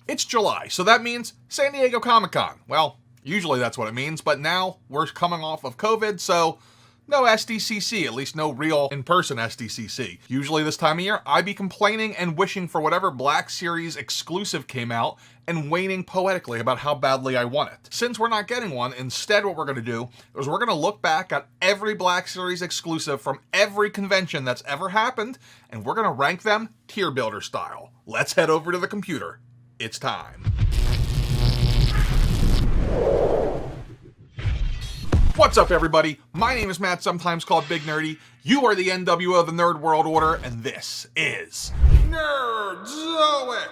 It's July, so that means San Diego Comic-Con. Well, usually that's what it means, but now we're coming off of COVID, so no SDCC, at least no real in-person SDCC. Usually this time of year, I'd be complaining and wishing for whatever Black Series exclusive came out and waiting poetically about how badly I want it. Since we're not getting one, instead what we're going to do is we're going to look back at every Black Series exclusive from every convention that's ever happened, and we're going to rank them tier builder style. Let's head over to the computer. It's time. What's up, everybody? My name is Matt, sometimes called Big Nerdy. You are the NWO of the Nerd World Order, and this is Nerdzoic.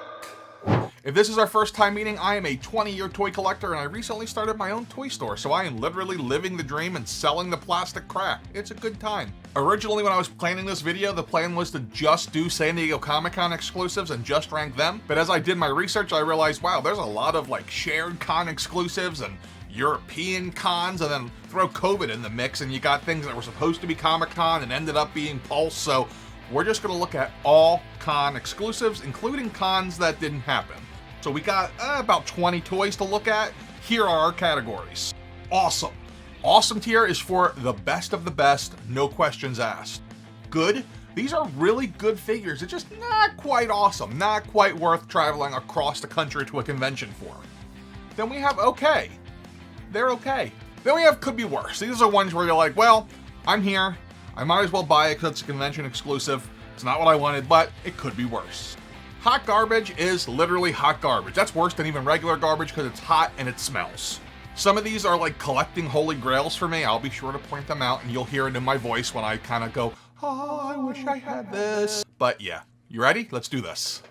If this is our first time meeting, I am a 20-year toy collector, and I recently started my own toy store, so I am literally living the dream and selling the plastic crap. It's a good time. Originally, when I was planning this video, the plan was to just do San Diego Comic-Con exclusives and just rank them, but as I did my research, I realized, wow, there's a lot of shared con exclusives and European cons, and then throw COVID in the mix and you got things that were supposed to be Comic-Con and ended up being Pulse. So we're just going to look at all con exclusives, including cons that didn't happen. So we got about 20 toys to look at. Here are our categories. Awesome. Awesome tier is for the best of the best, no questions asked. Good. These are really good figures. It's just not quite awesome, not quite worth traveling across the country to a convention for. Then we have okay. They're okay. Then we have could be worse. These are ones where you're like, well, I'm here. I might as well buy it because it's a convention exclusive. It's not what I wanted, but it could be worse. Hot garbage is literally hot garbage. That's worse than even regular garbage because it's hot and it smells. Some of these are like collecting holy grails for me. I'll be sure to point them out and you'll hear it in my voice when I kind of go, oh, I wish I had this. But yeah, you ready? Let's do this.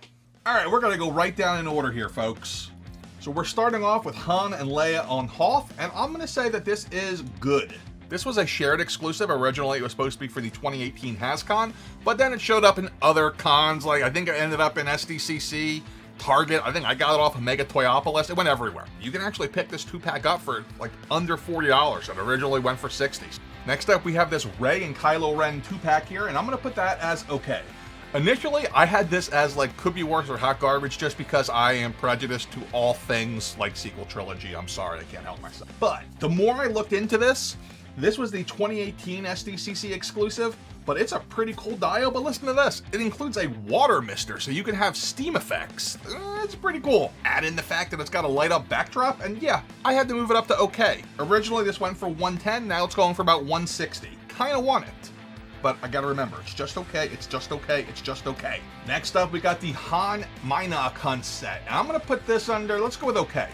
All right, we're going to go right down in order here, folks. So we're starting off with Han and Leia on Hoth, and I'm going to say that this is good. This was a shared exclusive. Originally, it was supposed to be for the 2018 HasCon, but then it showed up in other cons. I think it ended up in SDCC, Target. I think I got it off of Mega Toyopolis. It went everywhere. You can actually pick this 2-pack up for under $40. It originally went for $60. Next up, we have this Rey and Kylo Ren 2-pack here, and I'm going to put that as okay. Initially, I had this as could be worse or hot garbage just because I am prejudiced to all things sequel trilogy. I'm sorry, I can't help myself. But the more I looked into this was the 2018 SDCC exclusive, but it's a pretty cool dial. But listen to this. It includes a water mister, so you can have steam effects. It's pretty cool. Add in the fact that it's got a light up backdrop, and yeah, I had to move it up to okay. Originally, this went for $110. Now it's going for about $160. Kind of want it. But I gotta remember, it's just okay, it's just okay, it's just okay. Next up, we got the Han Mynock Hunt set. And I'm gonna put this under, let's go with okay.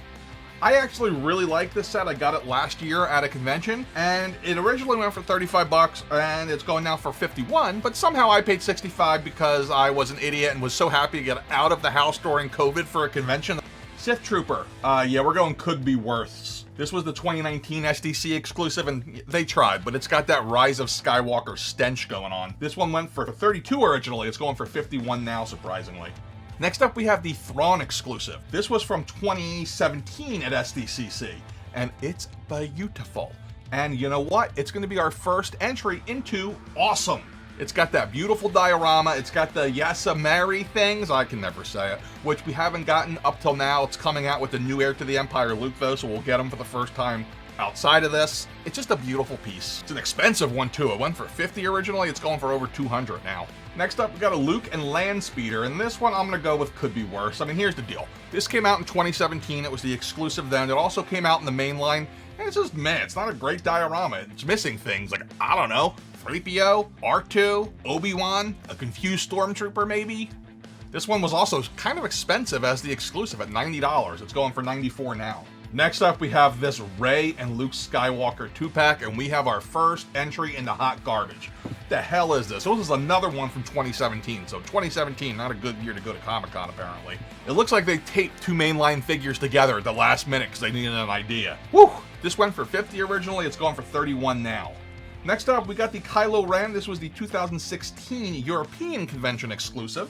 I actually really like this set. I got it last year at a convention, and it originally went for $35, and it's going now for $51, but somehow I paid $65 because I was an idiot and was so happy to get out of the house during COVID for a convention. Sith Trooper. Yeah, we're going could be worse. This was the 2019 SDC exclusive, and they tried, but it's got that Rise of Skywalker stench going on. This one went for $32 originally. It's going for $51 now, surprisingly. Next up, we have the Thrawn exclusive. This was from 2017 at SDCC, and it's beautiful. And you know what? It's going to be our first entry into awesome. It's got that beautiful diorama. It's got the Yasamari things. I can never say it, which we haven't gotten up till now. It's coming out with the new Heir to the Empire Luke, though, so we'll get him for the first time outside of this. It's just a beautiful piece. It's an expensive one, too. It went for $50 originally. It's going for over $200 now. Next up, we got a Luke and Landspeeder, and this one I'm going to go with could be worse. I mean, here's the deal. This came out in 2017. It was the exclusive then. It also came out in the main line, and it's just, man, it's not a great diorama. It's missing things I don't know, 3PO, R2, ObiWan, a confused stormtrooper maybe. This one was also kind of expensive as the exclusive at $90. It's going for $94 now. Next up, we have this Rey and Luke Skywalker 2-pack, and we have our first entry into hot garbage. What the hell is this? This is another one from 2017. So 2017, not a good year to go to Comic-Con, apparently. It looks like they taped two mainline figures together at the last minute because they needed an idea. Woo! This went for $50 originally. It's going for $31 now. Next up, we got the Kylo Ren. This was the 2016 European convention exclusive.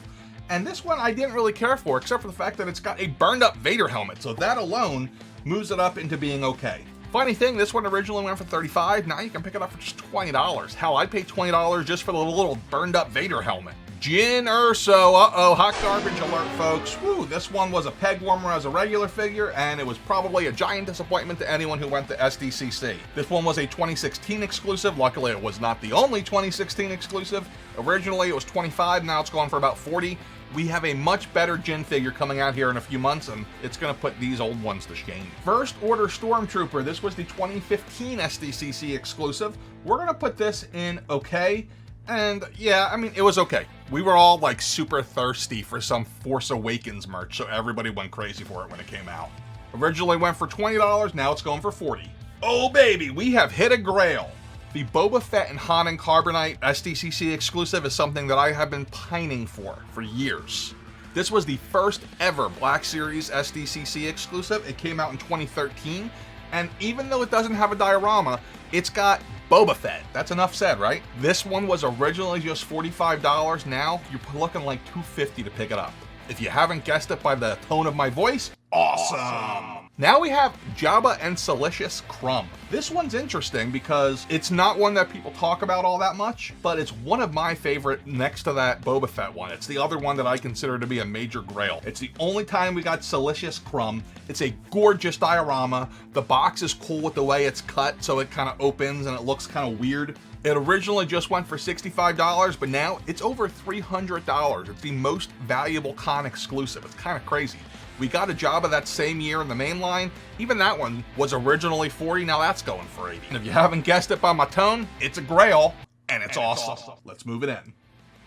And this one I didn't really care for, except for the fact that it's got a burned up Vader helmet. So that alone moves it up into being okay. Funny thing, this one originally went for $35. Now you can pick it up for just $20. Hell, I paid $20 just for the little burned up Vader helmet. Jyn Erso. Uh-oh, hot garbage alert, folks. Woo, this one was a peg warmer as a regular figure, and it was probably a giant disappointment to anyone who went to SDCC. This one was a 2016 exclusive. Luckily, it was not the only 2016 exclusive. Originally, it was 25, now it's going for about 40. We have a much better Jyn figure coming out here in a few months, and it's going to put these old ones to shame. First Order Stormtrooper. This was the 2015 SDCC exclusive. We're going to put this in okay, and yeah, I mean, it was okay. We were all like super thirsty for some Force Awakens merch, so everybody went crazy for it when it came out. Originally went for $20, now it's going for $40. Oh baby, we have hit a grail. The Boba Fett and Han and Carbonite SDCC exclusive is something that I have been pining for years. This was the first ever Black Series SDCC exclusive. It came out in 2013, and even though it doesn't have a diorama, it's got Boba Fett. That's enough said, right? This one was originally just $45. Now you're looking like $250 to pick it up. If you haven't guessed it by the tone of my voice, awesome! Now we have Jabba and Silicious Crumb. This one's interesting because it's not one that people talk about all that much, but it's one of my favorite next to that Boba Fett one. It's the other one that I consider to be a major grail. It's the only time we got Silicious Crumb. It's a gorgeous diorama. The box is cool with the way it's cut, so it kind of opens and it looks kind of weird. It originally just went for $65, but now it's over $300. It's the most valuable con exclusive. It's kind of crazy. We got a Jabba that same year in the main line. Even that one was originally $40, now that's going for $80. And if you haven't guessed it by my tone, it's a grail, and it's awesome. Let's move it in.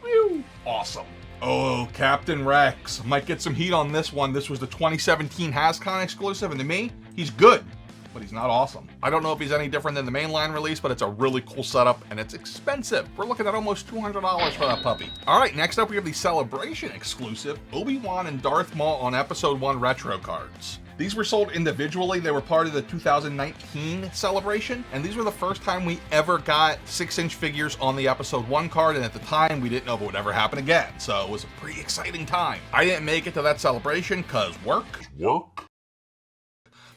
Whew. Awesome. Oh, Captain Rex. Might get some heat on this one. This was the 2017 HasCon exclusive, and to me, he's good, but he's not awesome. I don't know if he's any different than the mainline release, but it's a really cool setup, and it's expensive. We're looking at almost $200 for that puppy. All right, next up we have the Celebration exclusive, Obi-Wan and Darth Maul on Episode 1 retro cards. These were sold individually. They were part of the 2019 Celebration, and these were the first time we ever got 6-inch figures on the Episode 1 card, and at the time, we didn't know if it would ever happen again, so it was a pretty exciting time. I didn't make it to that celebration, cause work.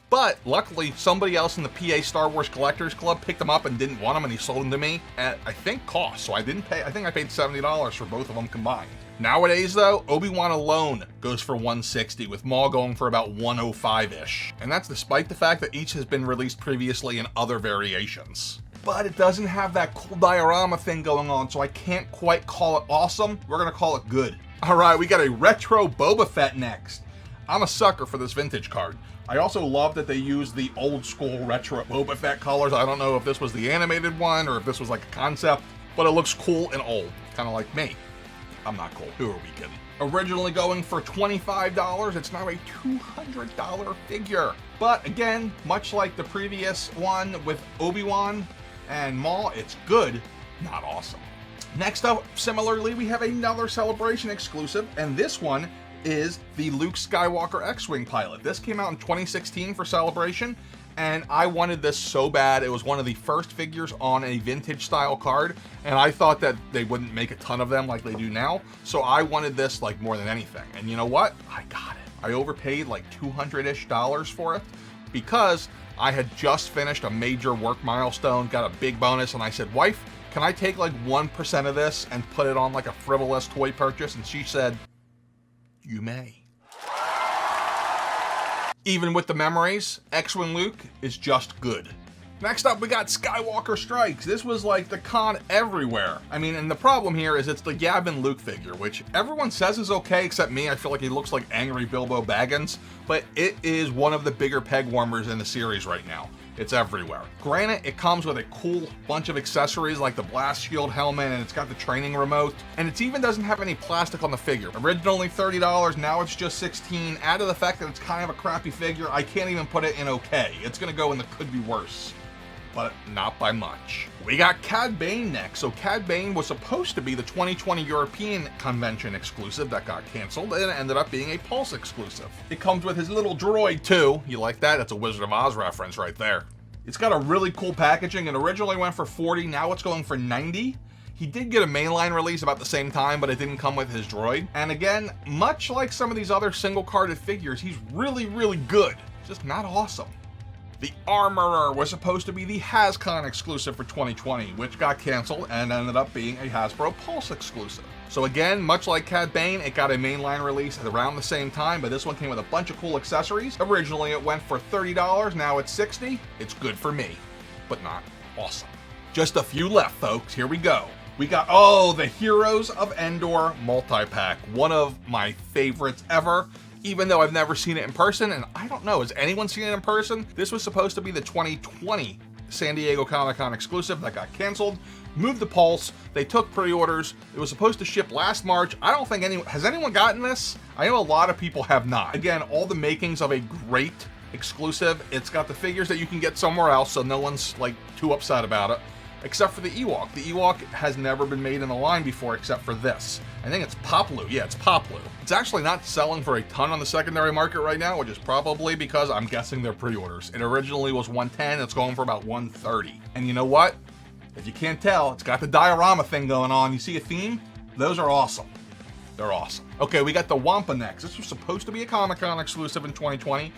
But luckily, somebody else in the PA Star Wars Collectors Club picked them up and didn't want them, and he sold them to me at, I think, cost. So I didn't pay, I think I paid $70 for both of them combined. Nowadays, though, Obi-Wan alone goes for $160, with Maul going for about $105-ish. And that's despite the fact that each has been released previously in other variations. But it doesn't have that cool diorama thing going on, so I can't quite call it awesome. We're gonna call it good. All right, we got a retro Boba Fett next. I'm a sucker for this vintage card. I also love that they used the old school retro Boba Fett colors. I don't know if this was the animated one or if this was like a concept, but it looks cool and old, kind of like me. I'm not cool. Who are we kidding? Originally going for $25, it's now a $200 figure. But again, much like the previous one with Obi-Wan and Maul, it's good, not awesome. Next up, similarly, we have another Celebration exclusive, and this one is the Luke Skywalker X-Wing pilot. This came out in 2016 for Celebration, and I wanted this so bad. It was one of the first figures on a vintage style card, and I thought that they wouldn't make a ton of them like they do now, so I wanted this like more than anything. And you know what? I got it. I overpaid like $200-ish for it because I had just finished a major work milestone, got a big bonus, and I said, wife, can I take like 1% of this and put it on like a frivolous toy purchase? And she said, you may. Even with the memories, X-Wing Luke is just good. Next up, we got Skywalker Strikes. This was like the con everywhere. I mean, and the problem here is it's the Yavin Luke figure, which everyone says is okay except me. I feel like he looks like angry Bilbo Baggins, but it is one of the bigger peg warmers in the series right now. It's everywhere. Granted, it comes with a cool bunch of accessories like the blast shield helmet, and it's got the training remote, and it even doesn't have any plastic on the figure. Originally $30, now it's just $16. Add to the fact that it's kind of a crappy figure, I can't even put it in okay. It's gonna go in the could be worse, but not by much. We got Cad Bane next. So Cad Bane was supposed to be the 2020 European Convention exclusive that got canceled, and it ended up being a Pulse exclusive. It comes with his little droid too. You like that? That's a Wizard of Oz reference right there. It's got a really cool packaging, and originally went for $40, now it's going for $90. He did get a mainline release about the same time, but it didn't come with his droid. And again, much like some of these other single carded figures, he's really, really good, just not awesome. The Armorer was supposed to be the HasCon exclusive for 2020, which got canceled and ended up being a Hasbro Pulse exclusive. So again, much like Cad Bane, it got a mainline release at around the same time, but this one came with a bunch of cool accessories. Originally it went for $30, now it's $60. It's good for me, but not awesome. Just a few left, folks. Here we go. We got, the Heroes of Endor Multipack. One of my favorites ever, even though I've never seen it in person, and I don't know, has anyone seen it in person? This was supposed to be the 2020 San Diego Comic-Con exclusive that got canceled, moved to Pulse, they took pre-orders, it was supposed to ship last March. I don't think has anyone gotten this? I know a lot of people have not. Again, all the makings of a great exclusive. It's got the figures that you can get somewhere else, so no one's like too upset about it. Except for the Ewok. The Ewok has never been made in the line before except for this. I think it's Poplu. Yeah, it's Poplu. It's actually not selling for a ton on the secondary market right now, which is probably because I'm guessing they're pre-orders. It originally was $110, it's going for about $130. And you know what? If you can't tell, it's got the diorama thing going on. You see a theme? Those are awesome. They're awesome. Okay, we got the Wampanex. This was supposed to be a Comic-Con exclusive in 2020.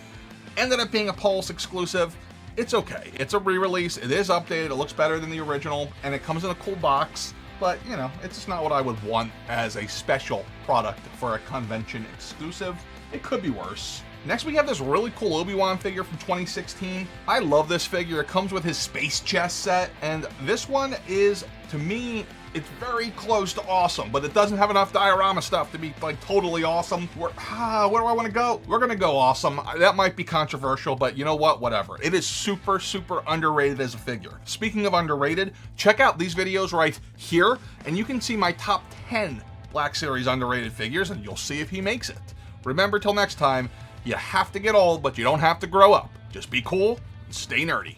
Ended up being a Pulse exclusive. It's okay. It's a re-release. It is updated. It looks better than the original, and it comes in a cool box. But, you know, it's just not what I would want as a special product for a convention exclusive. It could be worse. Next, we have this really cool ObiWan figure from 2016. I love this figure. It comes with his space chest set, and this one is, to me, it's very close to awesome, but it doesn't have enough diorama stuff to be like totally awesome. Where do I want to go? We're gonna go awesome. That might be controversial, but you know what? Whatever. It is super, super underrated as a figure. Speaking of underrated, check out these videos right here, and you can see my top 10 Black Series underrated figures, and you'll see if he makes it. Remember, till next time, you have to get old, but you don't have to grow up. Just be cool and stay nerdy.